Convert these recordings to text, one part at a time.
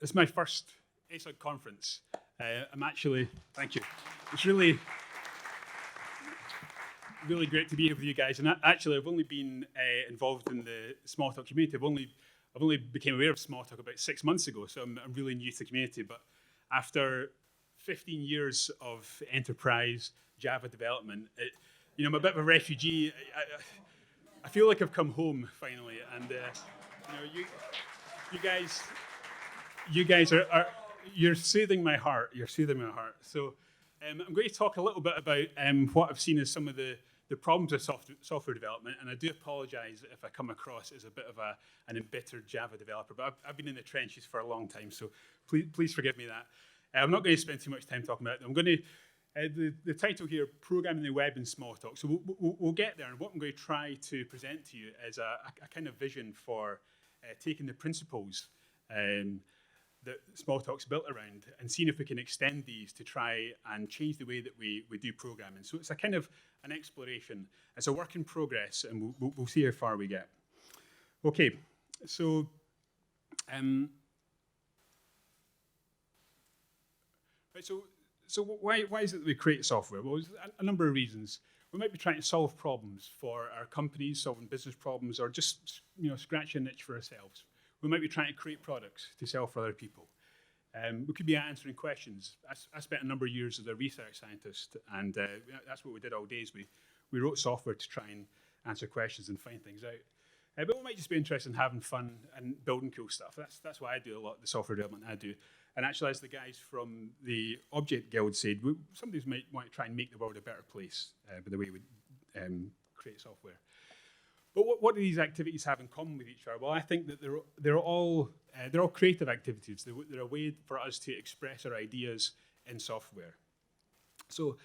This is my first ESUG conference. Thank you. It's really great to be here with you guys. And actually, I've only been involved in the Smalltalk community. I've only became aware of Smalltalk about 6 months ago, so I'm really new to the community. But after 15 years of enterprise Java development, I'm a bit of a refugee. I feel like I've come home finally, and you guys are you're soothing my heart. You're soothing my heart. So I'm going to talk a little bit about what I've seen as some of the problems of software development, and I do apologize if I come across as a bit of an embittered Java developer, but I've been in the trenches for a long time, so please forgive me that. I'm not going to spend too much time talking about it. I'm going to the title here, Programming the Web in Smalltalk. So we'll get there, and what I'm going to try to present to you is a kind of vision for taking the principles that Smalltalk's built around and seeing if we can extend these to try and change the way that we do programming. So it's a kind of an exploration. It's a work in progress, and we'll see how far we get. Okay, so So why is it that we create software? Well, there's a number of reasons. We might be trying to solve problems for our companies, solving business problems, or just scratch an itch for ourselves. We might be trying to create products to sell for other people. We could be answering questions. I spent a number of years as a research scientist, and that's what we did all day. We wrote software to try and answer questions and find things out. But we might just be interested in having fun and building cool stuff. That's why I do a lot of the software development I do. And actually, as the guys from the Object Guild said, some of these might want to try and make the world a better place by the way we create software. But what do these activities have in common with each other? Well, I think that they're all creative activities. They're a way for us to express our ideas in software. So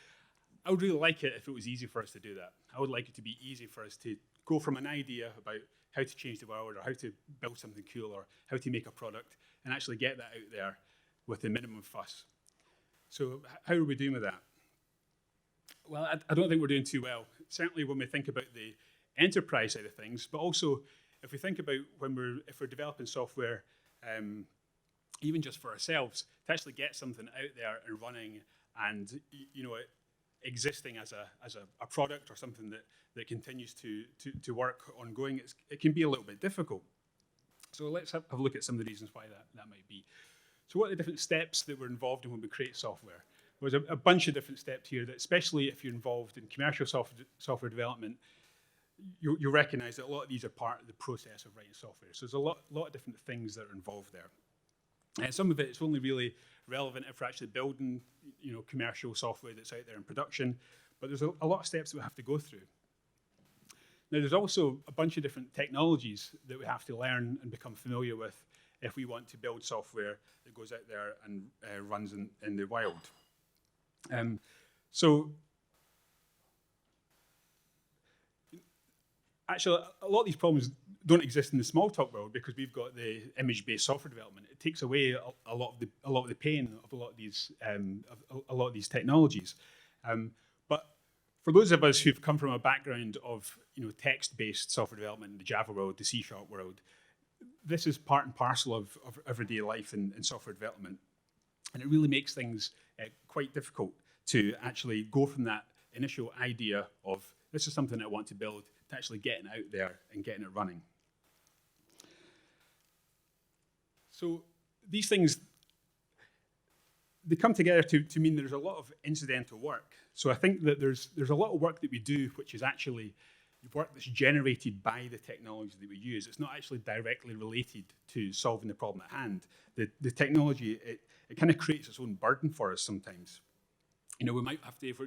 I would really like it if it was easy for us to do that. I would like it to be easy for us to go from an idea about how to change the world or how to build something cool or how to make a product and actually get that out there with the minimum fuss. So how are we doing with that? Well, I don't think we're doing too well. Certainly when we think about the enterprise side of things, but also if we think about if we're developing software, even just for ourselves, to actually get something out there and running and existing as a product or something that continues to work ongoing, it can be a little bit difficult. So let's have a look at some of the reasons why that might be. So what are the different steps that we're involved in when we create software? Well, there's a bunch of different steps here that, especially if you're involved in commercial software development, you'll recognize that a lot of these are part of the process of writing software. So there's a lot of different things that are involved there. And some of it is only really relevant if we're actually building commercial software that's out there in production, but there's a lot of steps that we have to go through. Now, there's also a bunch of different technologies that we have to learn and become familiar with if we want to build software that goes out there and runs in the wild. So actually, a lot of these problems don't exist in the Smalltalk world because we've got the image-based software development. It takes away a lot of the pain of a lot of these technologies. But for those of us who've come from a background of text-based software development in the Java world, the C# world, this is part and parcel of everyday life in software development. And it really makes things quite difficult to actually go from that initial idea of this is something I want to build to actually getting it out there and getting it running. So these things, they come together to mean there's a lot of incidental work. So I think that there's a lot of work that we do which is actually work that's generated by the technology that we use. It's not actually directly related to solving the problem at hand. The technology, it kind of creates its own burden for us sometimes. We might have to, if we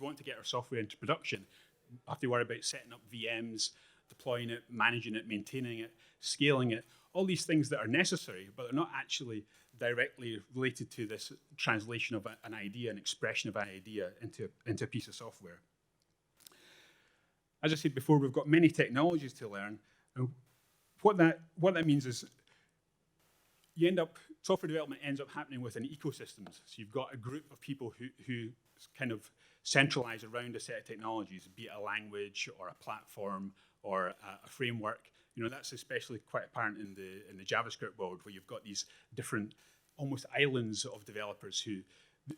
want to get our software into production, we have to worry about setting up VMs, deploying it, managing it, maintaining it, scaling it, all these things that are necessary, but they're not actually directly related to this translation of an idea, an expression of an idea into a piece of software. As I said before, we've got many technologies to learn. And what that means is software development ends up happening within ecosystems. So you've got a group of people who kind of centralize around a set of technologies, be it a language or a platform or a framework. You know, that's especially quite apparent in the JavaScript world, where you've got these different almost islands of developers who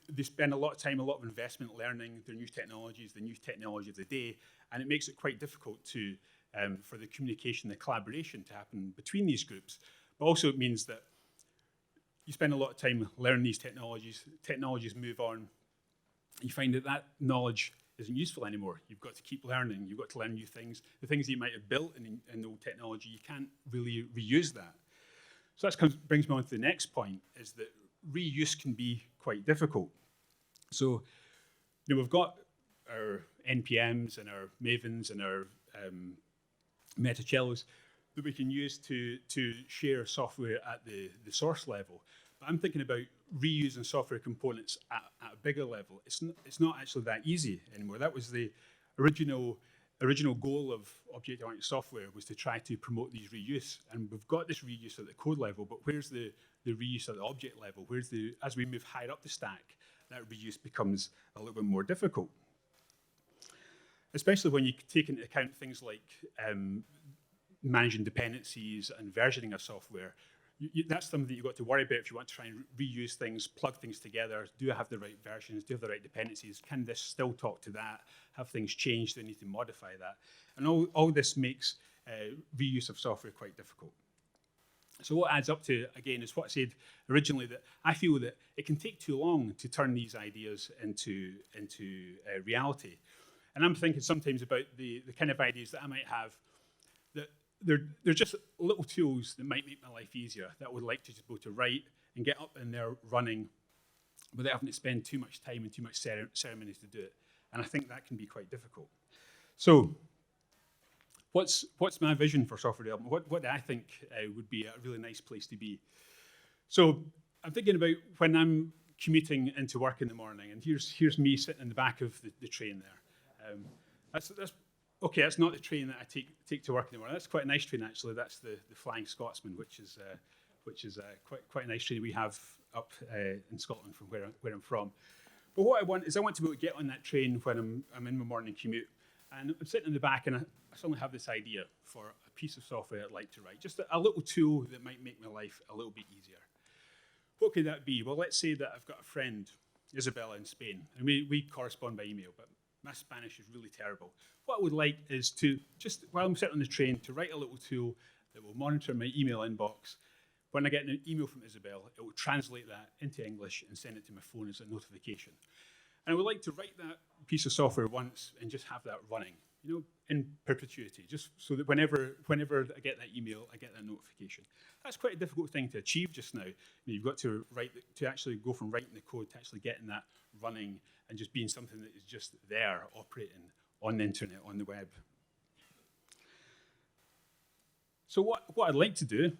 they spend a lot of time, a lot of investment learning the new technologies, the new technology of the day, and it makes it quite difficult to for the communication, the collaboration to happen between these groups. But also it means that you spend a lot of time learning these technologies move on, you find that that knowledge isn't useful anymore. You've got to keep learning, you've got to learn new things. The things that you might have built in the old technology, you can't really reuse that. So that brings me on to the next point, is that reuse can be quite difficult. So, you know, we've got our NPMs and our Mavens and our Metacellos that we can use to share software at the source level. But I'm thinking about reusing software components at a bigger level. It's not actually that easy anymore. That was the original goal of object-oriented software, was to try to promote these reuse. And we've got this reuse at the code level, but where's the reuse at the object level? As we move higher up the stack, that reuse becomes a little bit more difficult. Especially when you take into account things like managing dependencies and versioning of software. That's something that you've got to worry about if you want to try and reuse things, plug things together. Do I have the right versions? Do I have the right dependencies? Can this still talk to that? Have things changed? Do I need to modify that? And all this makes reuse of software quite difficult. So what adds up to, again, is what I said originally, that I feel that it can take too long to turn these ideas into reality. And I'm thinking sometimes about the kind of ideas that I might have, that they're just little tools that might make my life easier, that I would like to just be able to write and get up in there running without having to spend too much time and too much ceremonies to do it. And I think that can be quite difficult. So what's my vision for software development? What do I think would be a really nice place to be? So I'm thinking about when I'm commuting into work in the morning, and here's me sitting in the back of the train there. That's not the train that I take to work in the morning. That's quite a nice train, actually. That's the Flying Scotsman, which is quite a nice train we have up in Scotland from where I'm from. But what I want is to be able to get on that train when I'm in my morning commute, and I'm sitting in the back, and I suddenly have this idea for a piece of software I'd like to write, just a little tool that might make my life a little bit easier. What could that be? Well, let's say that I've got a friend, Isabella, in Spain, and we correspond by email, but my Spanish is really terrible. What I would like is to, just while I'm sitting on the train, to write a little tool that will monitor my email inbox. When I get an email from Isabel, it will translate that into English and send it to my phone as a notification. And I would like to write that piece of software once and just have that running, you know, in perpetuity, just so that whenever I get that email, I get that notification. That's quite a difficult thing to achieve just now. You've got to actually go from writing the code to actually getting that running and just being something that is just there, operating on the internet, on the web. So what I'd like to do,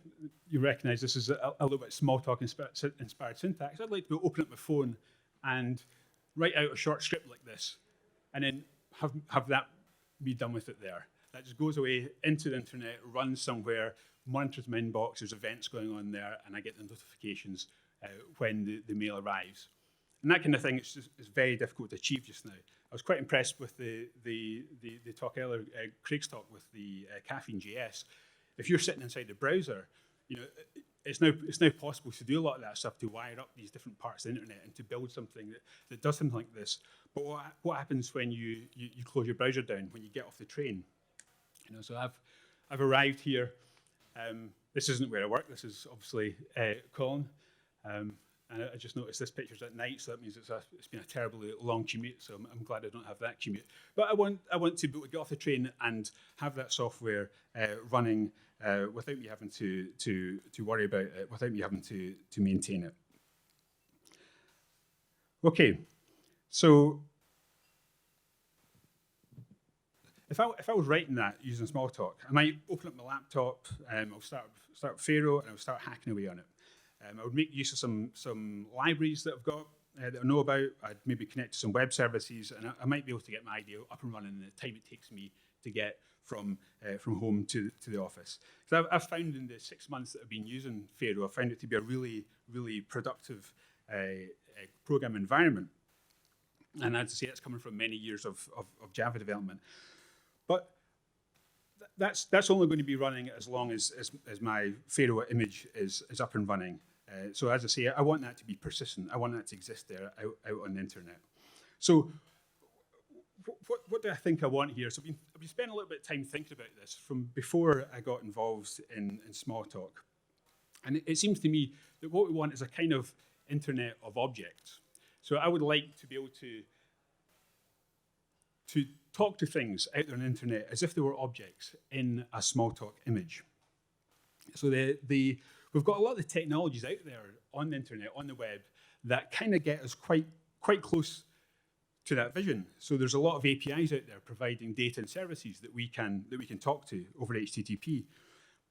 you recognize this is a little bit Smalltalk inspired syntax. I'd like to open up my phone and write out a short script like this, and then have that be done with it there. That just goes away into the internet, runs somewhere, monitors my inbox, there's events going on there, and I get the notifications when the mail arrives. And that kind of thing is very difficult to achieve just now. I was quite impressed with the talk earlier, Craig's talk with the Caffeine.js. If you're sitting inside the browser, you know, it's now possible to do a lot of that stuff, to wire up these different parts of the internet and to build something that does something like this. But what happens when you close your browser down, when you get off the train? You know, so I've arrived here. This isn't where I work. This is obviously Cologne. And I just noticed this picture's at night, so that means it's been a terribly long commute, so I'm glad I don't have that commute. But I want to be able to get off the train and have that software running without me having to worry about it, without me having to maintain it. Okay, so if I was writing that using Smalltalk, I might open up my laptop, I'll start with Pharo, and I'll start hacking away on it. I would make use of some libraries that I've got that I know about. I'd maybe connect to some web services, and I might be able to get my idea up and running in the time it takes me to get from home to the office. So I've found in the 6 months that I've been using Pharo, I've found it to be a really, really productive program environment. And as I say, it's coming from many years of Java development. But that's only going to be running as long as my Pharaoh image is up and running. So as I say, I want that to be persistent. I want that to exist there out on the internet. So what do I think I want here? So I've been spending a little bit of time thinking about this from before I got involved in Smalltalk. And it seems to me that what we want is a kind of internet of objects. So I would like to be able to talk to things out there on the internet as if they were objects in a Smalltalk image. So we've got a lot of the technologies out there on the internet, on the web, that kind of get us quite close to that vision. So there's a lot of APIs out there providing data and services that we can talk to over HTTP.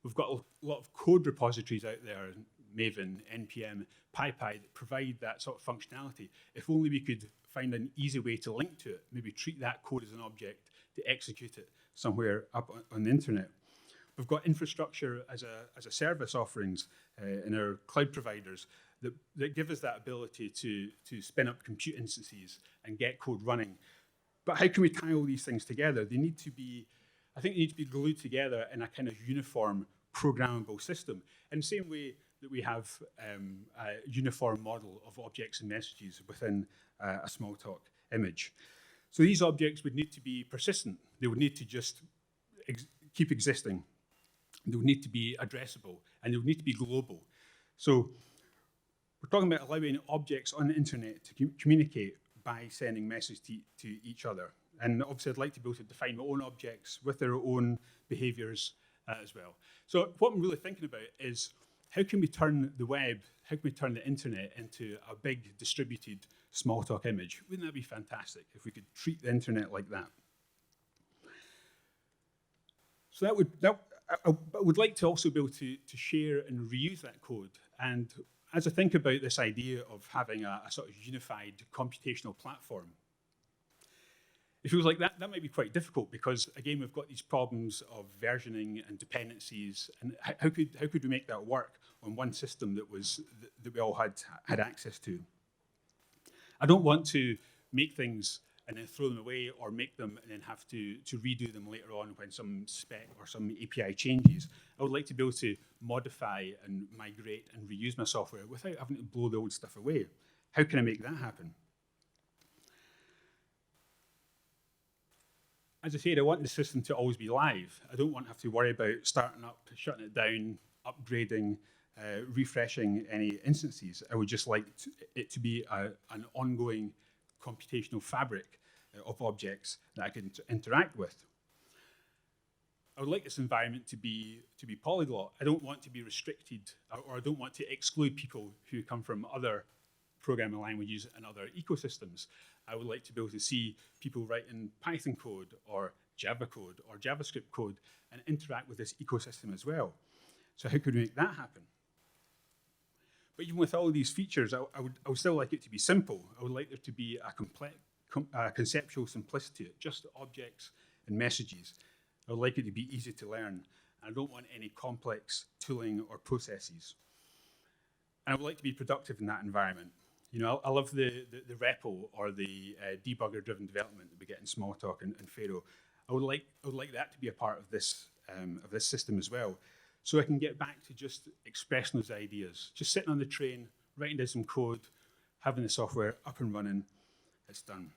We've got a lot of code repositories out there, Maven, NPM, PyPy, that provide that sort of functionality. If only we could find an easy way to link to it, maybe treat that code as an object to execute it somewhere up on the internet. We've got infrastructure as a service offerings in our cloud providers that give us that ability to spin up compute instances and get code running. But how can we tie all these things together? I think they need to be glued together in a kind of uniform programmable system. In the same way that we have a uniform model of objects and messages within a Smalltalk image. So these objects would need to be persistent. They would need to just keep existing. They would need to be addressable, and they would need to be global. So we're talking about allowing objects on the internet to communicate by sending messages to each other. And obviously, I'd like to be able to define my own objects with their own behaviors as well. So what I'm really thinking about is how can we turn the web, how can we turn the internet into a big distributed Smalltalk image? Wouldn't that be fantastic if we could treat the internet like that? So I would like to also be able to share and reuse that code. And as I think about this idea of having a sort of unified computational platform, it feels like that might be quite difficult because, again, we've got these problems of versioning and dependencies. And how could we make that work on one system that we all had access to? I don't want to make things and then throw them away or make them and then have to redo them later on when some spec or some API changes. I would like to be able to modify and migrate and reuse my software without having to blow the old stuff away. How can I make that happen? As I said, I want the system to always be live. I don't want to have to worry about starting up, shutting it down, upgrading, refreshing any instances. I would just like it to be an ongoing computational fabric of objects that I can interact with. I would like this environment to be polyglot. I don't want to be restricted, or I don't want to exclude people who come from other programming languages and other ecosystems. I would like to be able to see people writing Python code or Java code or JavaScript code and interact with this ecosystem as well. So how could we make that happen? But even with all of these features, I would still like it to be simple. I would like there to be a conceptual simplicity, just objects and messages. I would like it to be easy to learn. I don't want any complex tooling or processes. And I would like to be productive in that environment. You know, I love the REPL or the debugger-driven development that we get in Smalltalk and Pharaoh. I would like that to be a part of this system as well. So I can get back to just expressing those ideas, just sitting on the train, writing down some code, having the software up and running, it's done.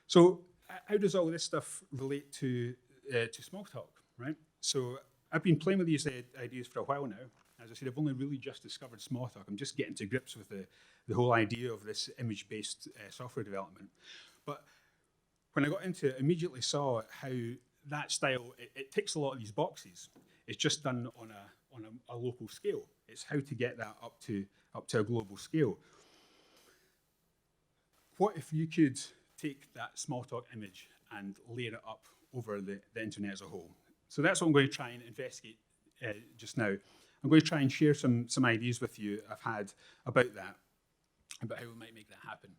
So how does all this stuff relate to Smalltalk, right? So I've been playing with these ideas for a while now. As I said, I've only really just discovered Smalltalk. I'm just getting to grips with the whole idea of this image-based software development. But when I got into it, I immediately saw how that style, it ticks a lot of these boxes. It's just done on a local scale. It's how to get that up to a global scale. What if you could take that Smalltalk image and layer it up over the internet as a whole? So that's what I'm going to try and investigate just now. I'm going to try and share some ideas with you I've had about that, about how we might make that happen.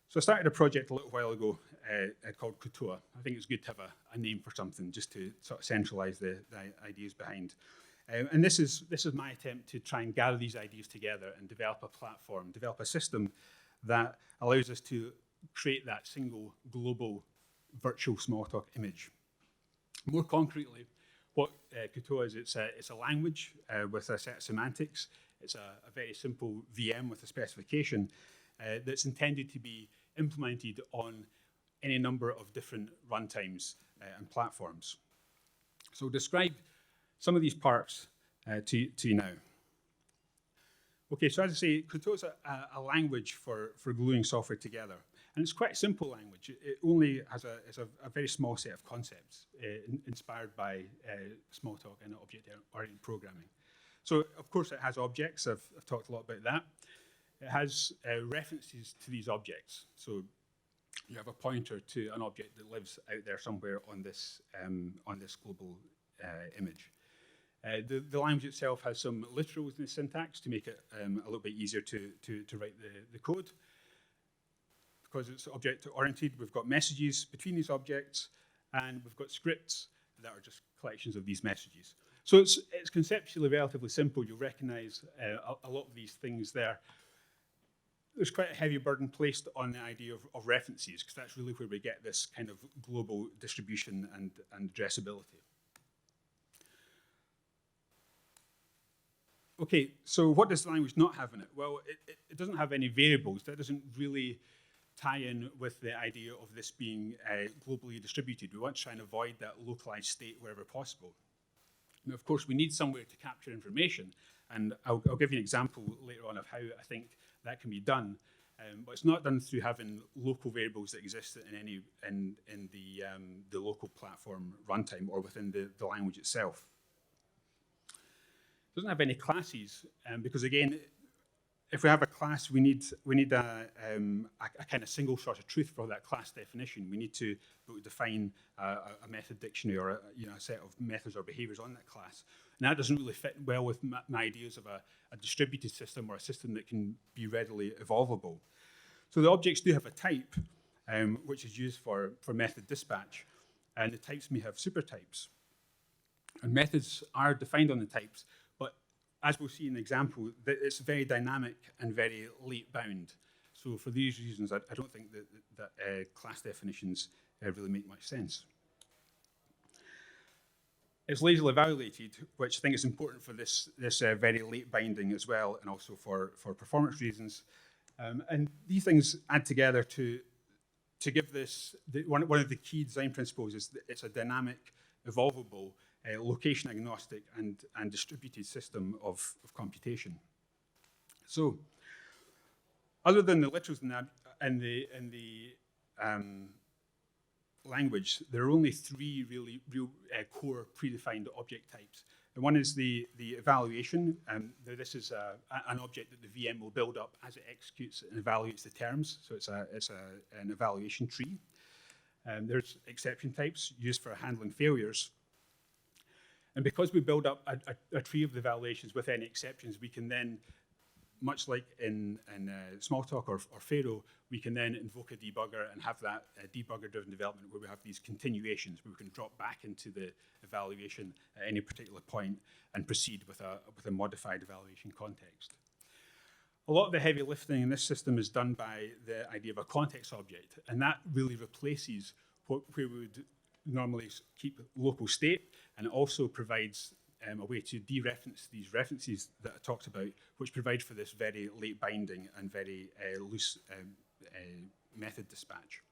So I started a project a little while ago called Kutoa. I think it's good to have a name for something just to sort of centralize the ideas behind. And this is my attempt to try and gather these ideas together and develop a platform, develop a system that allows us to create that single global virtual Smalltalk image. More concretely, what Kutoa is, it's a language with a set of semantics. It's a very simple VM with a specification that's intended to be implemented on any number of different runtimes and platforms. So I'll describe some of these parts to you now. Okay, so as I say, Kutoa is a language for gluing software together. And it's quite a simple language. It only has a very small set of concepts inspired by Smalltalk and object-oriented programming. So, of course, it has objects. I've talked a lot about that. It has references to these objects. So you have a pointer to an object that lives out there somewhere on this global image. The language itself has some literals in the syntax to make it a little bit easier to write the code. Because it's object-oriented, we've got messages between these objects, and we've got scripts that are just collections of these messages. So it's conceptually relatively simple. You'll recognize a lot of these things there. There's quite a heavy burden placed on the idea of references, because that's really where we get this kind of global distribution and addressability. Okay, so what does the language not have in it? Well, it doesn't have any variables. That doesn't really tie in with the idea of this being globally distributed. We want to try and avoid that localized state wherever possible. Now, of course, we need somewhere to capture information, and I'll give you an example later on of how I think that can be done. But it's not done through having local variables that exist in the local platform runtime or within the language itself. It doesn't have any classes, because again, if we have a class, we need a kind of single source of truth for that class definition. We need to define a method dictionary or a set of methods or behaviors on that class. And that doesn't really fit well with my ideas of a distributed system or a system that can be readily evolvable. So the objects do have a type, which is used for method dispatch, and the types may have supertypes. And methods are defined on the types, but as we'll see in the example, it's very dynamic and very late bound. So for these reasons, I don't think that class definitions really make much sense. It's lazily evaluated, which I think is important for this very late binding as well, and also for performance reasons. And these things add together to give this, one of the key design principles is that it's a dynamic, evolvable, location agnostic and distributed system of computation. So, other than the literals in the language, there are only three real core predefined object types. And one is the evaluation. This is an object that the VM will build up as it executes and evaluates the terms. So it's an evaluation tree. There's exception types used for handling failures. And because we build up a tree of the evaluations with any exceptions, we can then, much like in Smalltalk or Pharo, we can then invoke a debugger and have that debugger-driven development where we have these continuations where we can drop back into the evaluation at any particular point and proceed with a modified evaluation context. A lot of the heavy lifting in this system is done by the idea of a context object, and that really replaces where we would normally keep local state, and it also provides a way to dereference these references that I talked about, which provide for this very late binding and very loose method dispatch.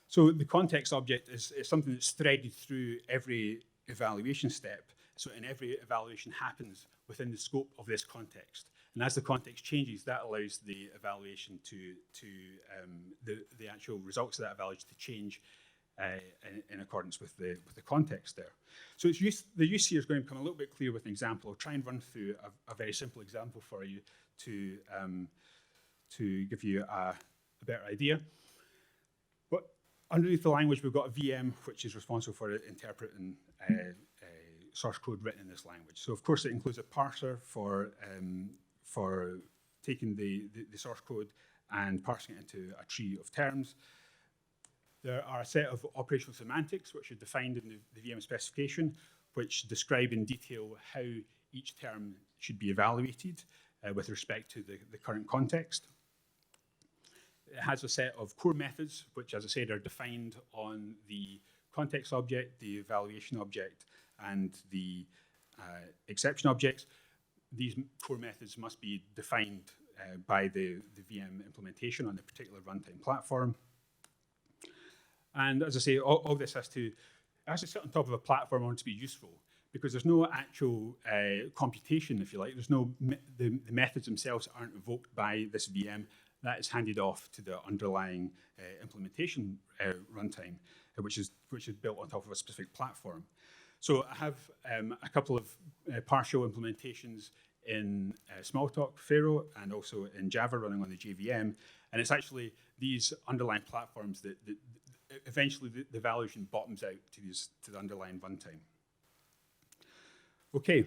So the context object is something that's threaded through every evaluation step. So in every evaluation happens within the scope of this context. And as the context changes, that allows the evaluation the actual results of that evaluation to change in accordance with the context there. So the use here is going to become a little bit clear with an example. I'll try and run through a very simple example for you to give you a better idea. But underneath the language, we've got a VM, which is responsible for interpreting source code written in this language. So of course, it includes a parser for taking the source code and parsing it into a tree of terms. There are a set of operational semantics which are defined in the VM specification, which describe in detail how each term should be evaluated with respect to the current context. It has a set of core methods, which, as I said, are defined on the context object, the evaluation object, and the exception objects. These core methods must be defined by the VM implementation on the particular runtime platform. And as I say, all this has to sit on top of a platform in order to be useful, because there's no actual computation, if you like. There's no, the methods themselves aren't invoked by this VM. That is handed off to the underlying implementation runtime, which is built on top of a specific platform. So I have a couple of partial implementations in Smalltalk, Pharo, and also in Java running on the JVM. And it's actually these underlying platforms that eventually the evaluation bottoms out to the underlying runtime. Okay,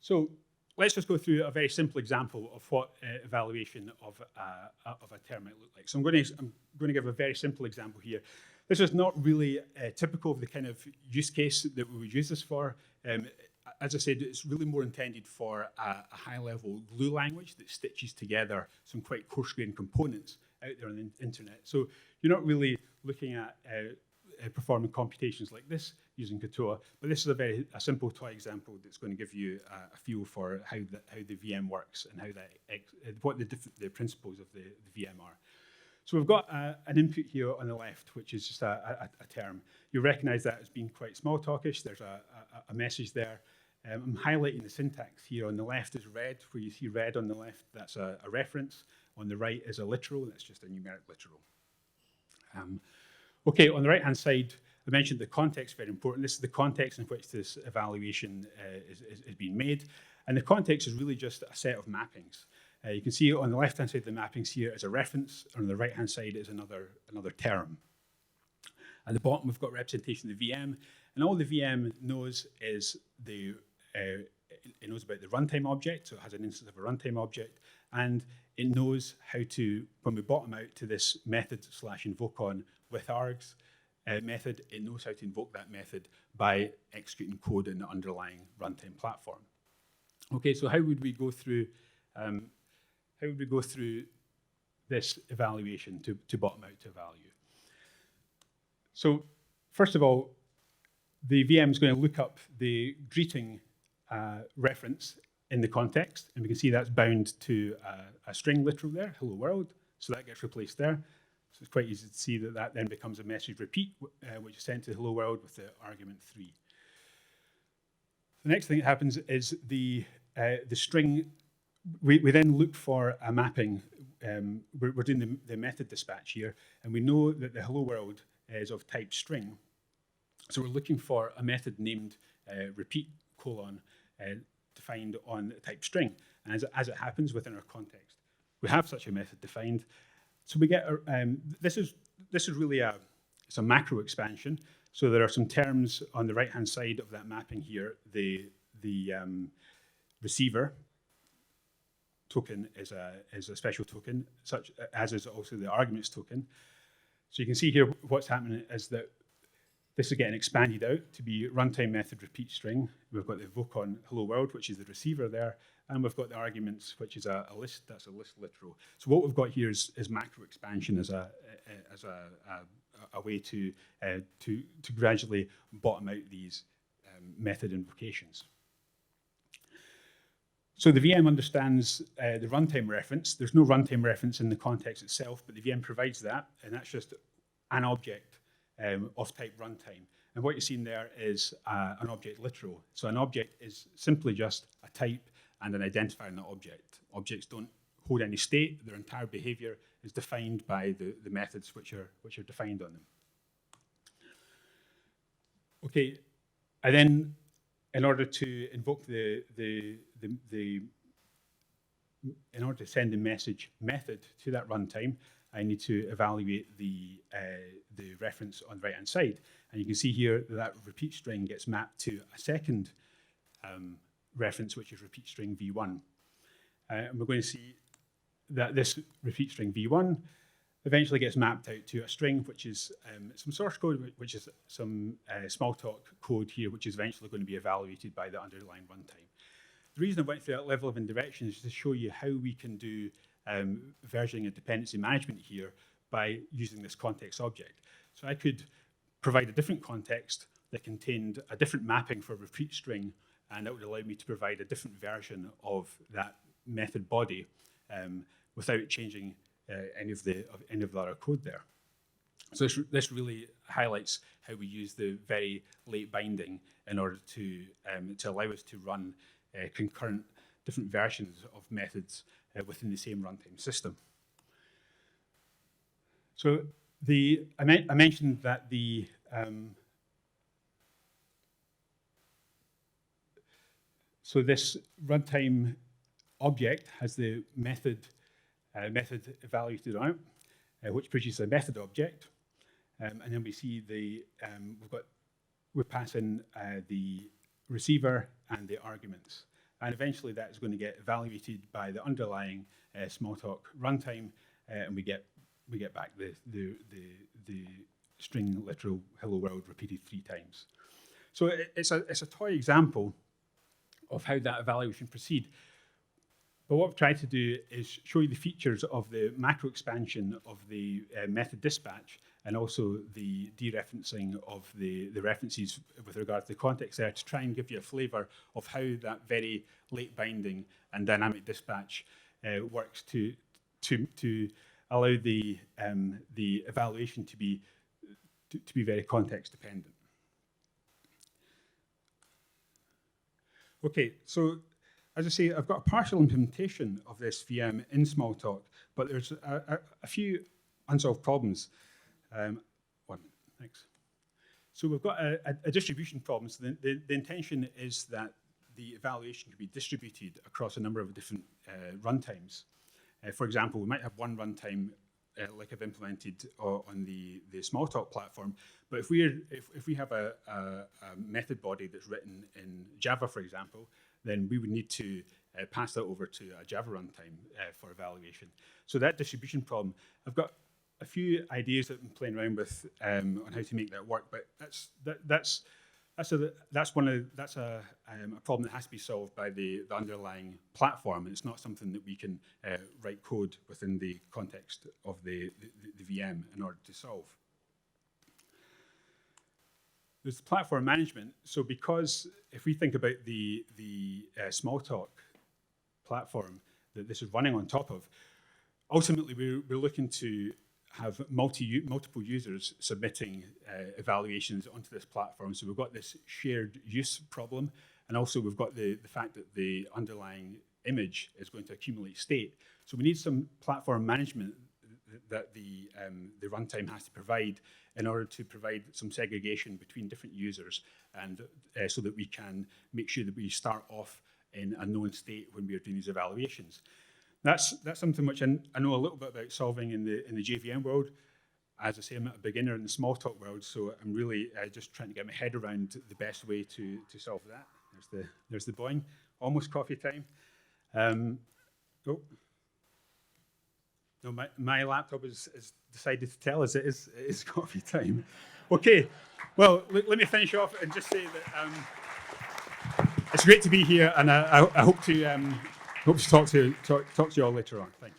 so let's just go through a very simple example of what evaluation of a term might look like. So I'm going to give a very simple example here. This is not really typical of the kind of use case that we would use this for. As I said, it's really more intended for a high-level glue language that stitches together some quite coarse-grained components out there on the internet. So you're not really looking at performing computations like this using Kutoa, but this is a simple toy example that's going to give you a feel for how the VM works and what the principles of the VM are. So we've got an input here on the left, which is just a term. You recognize that as being quite Smalltalkish. There's a message there. I'm highlighting the syntax here. On the left is red, where you see red on the left, that's a reference. On the right is a literal, and that's just a numeric literal. Okay, on the right-hand side, I mentioned the context, very important. This is the context in which this evaluation is being made. And the context is really just a set of mappings. You can see on the left-hand side of the mappings here is a reference, and on the right-hand side is another term. At the bottom, we've got representation of the VM, and all the VM knows is it knows about the runtime object, so it has an instance of a runtime object, and it knows how to, when we bottom out to this method /invoke on with args method, it knows how to invoke that method by executing code in the underlying runtime platform. Okay, so how would we go through this evaluation to bottom out to a value? So first of all, the VM is going to look up the greeting reference in the context, and we can see that's bound to a string literal there, hello world, so that gets replaced there. So it's quite easy to see that then becomes a message repeat, which is sent to hello world with the argument 3. The next thing that happens is the string, we then look for a mapping. We're doing the method dispatch here, and we know that the hello world is of type string. So we're looking for a method named repeat : defined on type string. And as it happens within our context, we have such a method defined. So we get this is really it's a macro expansion. So there are some terms on the right-hand side of that mapping here. The receiver token is a special token, such as is also the arguments token. So you can see here what's happening is that this is getting expanded out to be runtime method repeat string. We've got the invoke on hello world, which is the receiver there, and we've got the arguments, which is a list. That's a list literal. So what we've got here is macro expansion as a way to gradually bottom out these method invocations. So the VM understands the runtime reference. There's no runtime reference in the context itself, but the VM provides that, and that's just an object of type runtime. And what you're seeing there is an object literal. So an object is simply just a type and an identifier in that object. Objects don't hold any state. Their entire behavior is defined by the methods which are defined on them. Okay, and then in order to invoke in order to send the message method to that runtime, I need to evaluate the reference on the right-hand side. And you can see here that repeat string gets mapped to a second reference, which is repeat string v1. And we're going to see that this repeat string v1 eventually gets mapped out to a string, which is some source code, which is some Smalltalk code here, which is eventually going to be evaluated by the underlying runtime. The reason I went through that level of indirection is to show you how we can do versioning and dependency management here by using this context object. So I could provide a different context that contained a different mapping for repeat string, and that would allow me to provide a different version of that method body without changing any of the other code there. So this really highlights how we use the very late binding in order to allow us to run concurrent different versions of methods within the same runtime system. So I mentioned that so this runtime object has the method evaluated on it, which produces a method object, and then we see we're passing the receiver and the arguments, and eventually that is going to get evaluated by the underlying Smalltalk runtime, and we get back the string literal hello world repeated 3 times. So it's a toy example of how that evaluation proceeds. But what I've tried to do is show you the features of the macro expansion of the method dispatch, and also the dereferencing of the references with regard to the context there, to try and give you a flavor of how that very late binding and dynamic dispatch works to allow the evaluation to be very context dependent. Okay, so as I say, I've got a partial implementation of this VM in Smalltalk, but there's a few unsolved problems. 1 minute, thanks. So we've got a distribution problem. So the intention is that the evaluation can be distributed across a number of different runtimes. For example, we might have one runtime like I've implemented on the Smalltalk platform, but if we have a method body that's written in Java, for example, then we would need to pass that over to a Java runtime for evaluation. So that distribution problem, I've got a few ideas that I'm playing around with on how to make that work, but that's a problem that has to be solved by the underlying platform. It's not something that we can write code within the context of the VM in order to solve. There's platform management. So because if we think about the Smalltalk platform that this is running on top of, ultimately we're looking to have multiple users submitting evaluations onto this platform. So we've got this shared use problem, and also we've got the fact that the underlying image is going to accumulate state. So we need some platform management that the runtime has to provide in order to provide some segregation between different users, and so that we can make sure that we start off in a known state when we are doing these evaluations. That's something which I know a little bit about solving in the JVM world. As I say, I'm a beginner in the Smalltalk world, so I'm really just trying to get my head around the best way to solve that. There's the boing, almost coffee time. Oh. No, my laptop has decided to tell us it is coffee time. Okay, well, let me finish off and just say that it's great to be here, and I hope to talk to you all later on. Thank you.